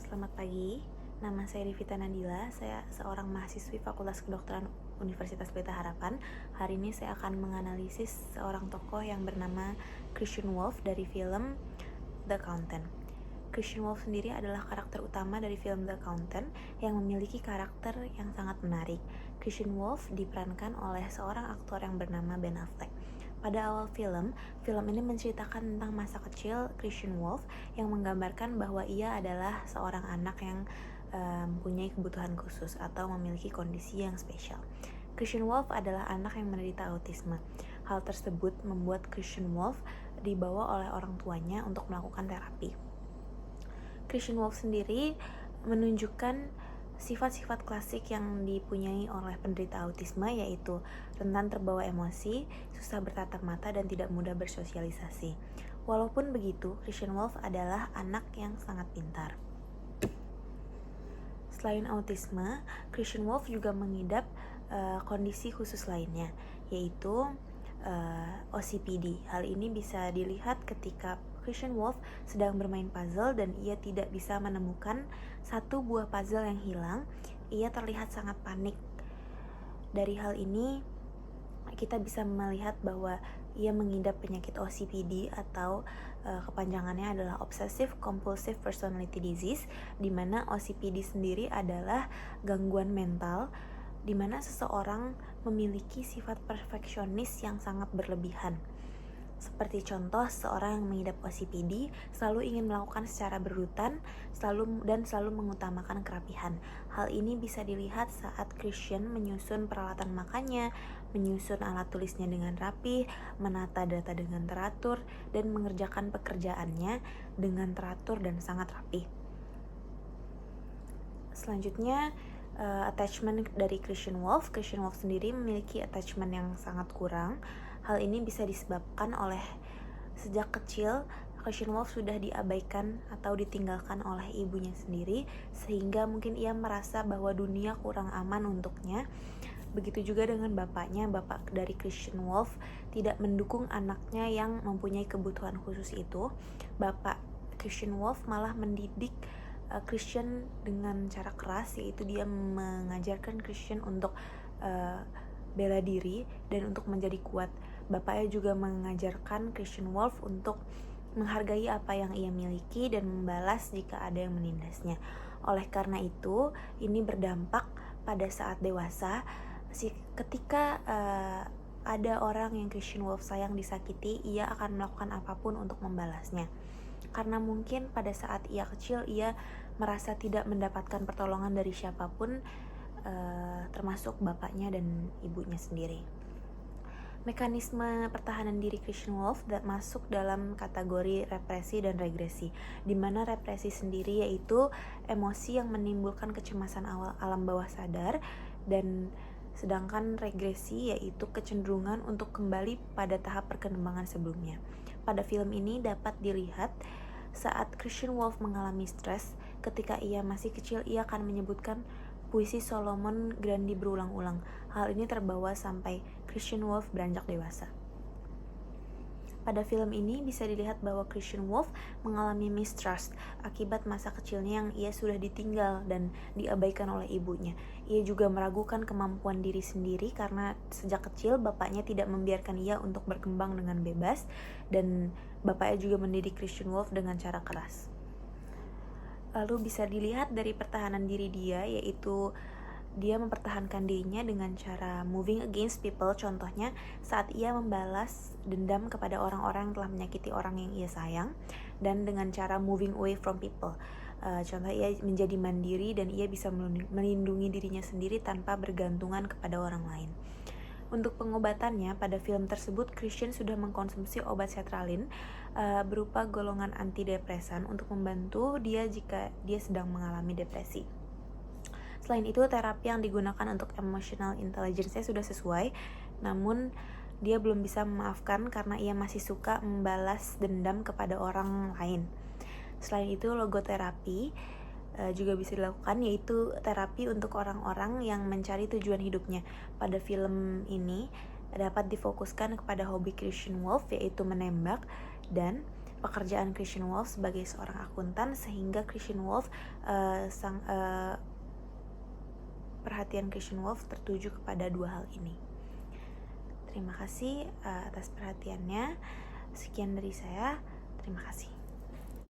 Selamat pagi, nama saya Rivita Nadila. Saya seorang mahasiswi Fakultas Kedokteran Universitas Pelita Harapan. Hari ini saya akan menganalisis seorang tokoh yang bernama Christian Wolff dari film The Accountant. Christian Wolff sendiri adalah karakter utama dari film The Accountant yang memiliki karakter yang sangat menarik. Christian Wolff diperankan oleh seorang aktor yang bernama Ben Affleck. Pada awal film ini menceritakan tentang masa kecil Christian Wolff yang menggambarkan bahwa ia adalah seorang anak yang mempunyai kebutuhan khusus atau memiliki kondisi yang spesial. Christian Wolff adalah anak yang menderita autisme. Hal tersebut membuat Christian Wolff dibawa oleh orang tuanya untuk melakukan terapi. Christian Wolff sendiri menunjukkan sifat-sifat klasik yang dipunyai oleh penderita autisme, yaitu rentan terbawa emosi, susah bertatap mata, dan tidak mudah bersosialisasi. Walaupun begitu, Christian Wolff adalah anak yang sangat pintar. Selain autisme, Christian Wolff juga mengidap kondisi khusus lainnya, yaitu OCPD. Hal ini bisa dilihat ketika Christian Wolff sedang bermain puzzle dan ia tidak bisa menemukan satu buah puzzle yang hilang. Ia terlihat sangat panik. Dari hal ini kita bisa melihat bahwa ia mengidap penyakit OCPD atau kepanjangannya adalah Obsessive Compulsive Personality Disease, di mana OCPD sendiri adalah gangguan mental di mana seseorang memiliki sifat perfeksionis yang sangat berlebihan. Seperti contoh, seorang yang mengidap OCPD selalu ingin melakukan secara berurutan selalu mengutamakan kerapihan. Hal ini bisa dilihat saat Christian menyusun peralatan makannya, menyusun alat tulisnya dengan rapi, menata data dengan teratur, dan mengerjakan pekerjaannya dengan teratur dan sangat rapi. Selanjutnya, attachment dari Christian Wolff sendiri memiliki attachment yang sangat kurang. Hal ini bisa disebabkan oleh sejak kecil Christian Wolff sudah diabaikan atau ditinggalkan oleh ibunya sendiri, sehingga mungkin ia merasa bahwa dunia kurang aman untuknya. Begitu juga dengan bapaknya. Bapak dari Christian Wolff tidak mendukung anaknya yang mempunyai kebutuhan khusus itu. Bapak Christian Wolff malah mendidik Christian dengan cara keras, yaitu dia mengajarkan Christian untuk bela diri dan untuk menjadi kuat. Bapaknya juga mengajarkan Christian Wolff untuk menghargai apa yang ia miliki dan membalas jika ada yang menindasnya. Oleh karena itu, ini berdampak pada saat dewasa. Ketika ada orang yang Christian Wolff sayang disakiti, ia akan melakukan apapun untuk membalasnya. Karena mungkin pada saat ia kecil, ia merasa tidak mendapatkan pertolongan dari siapapun, termasuk bapaknya dan ibunya sendiri. Mekanisme pertahanan diri Christian Wolff masuk dalam kategori represi dan regresi, di mana represi sendiri yaitu emosi yang menimbulkan kecemasan alam bawah sadar, dan sedangkan regresi yaitu kecenderungan untuk kembali pada tahap perkembangan sebelumnya. Pada film ini dapat dilihat saat Christian Wolff mengalami stres. Ketika ia masih kecil, ia akan menyebutkan puisi Solomon Grundy berulang-ulang. Hal ini terbawa sampai Christian Wolff beranjak dewasa. Pada film ini bisa dilihat bahwa Christian Wolff mengalami mistrust akibat masa kecilnya yang ia sudah ditinggal dan diabaikan oleh ibunya. Ia juga meragukan kemampuan diri sendiri karena sejak kecil bapaknya tidak membiarkan ia untuk berkembang dengan bebas, dan bapaknya juga mendidik Christian Wolff dengan cara keras. Lalu bisa dilihat dari pertahanan diri dia, yaitu dia mempertahankan dirinya dengan cara moving against people. Contohnya saat ia membalas dendam kepada orang-orang yang telah menyakiti orang yang ia sayang, dan dengan cara moving away from people. Contoh, ia menjadi mandiri dan ia bisa melindungi dirinya sendiri tanpa bergantungan kepada orang lain. Untuk pengobatannya, pada film tersebut Christian sudah mengkonsumsi obat sertralin berupa golongan antidepresan untuk membantu dia jika dia sedang mengalami depresi. Selain itu, terapi yang digunakan untuk emotional intelligence-nya sudah sesuai, namun dia belum bisa memaafkan karena ia masih suka membalas dendam kepada orang lain. Selain itu, logoterapi juga bisa dilakukan, yaitu terapi untuk orang-orang yang mencari tujuan hidupnya. Pada film ini dapat difokuskan kepada hobi Christian Wolff, yaitu menembak, dan pekerjaan Christian Wolff sebagai seorang akuntan, sehingga Christian Wolff perhatian Christian Wolff tertuju kepada dua hal ini. Terima kasih atas perhatiannya. Sekian dari saya. Terima kasih.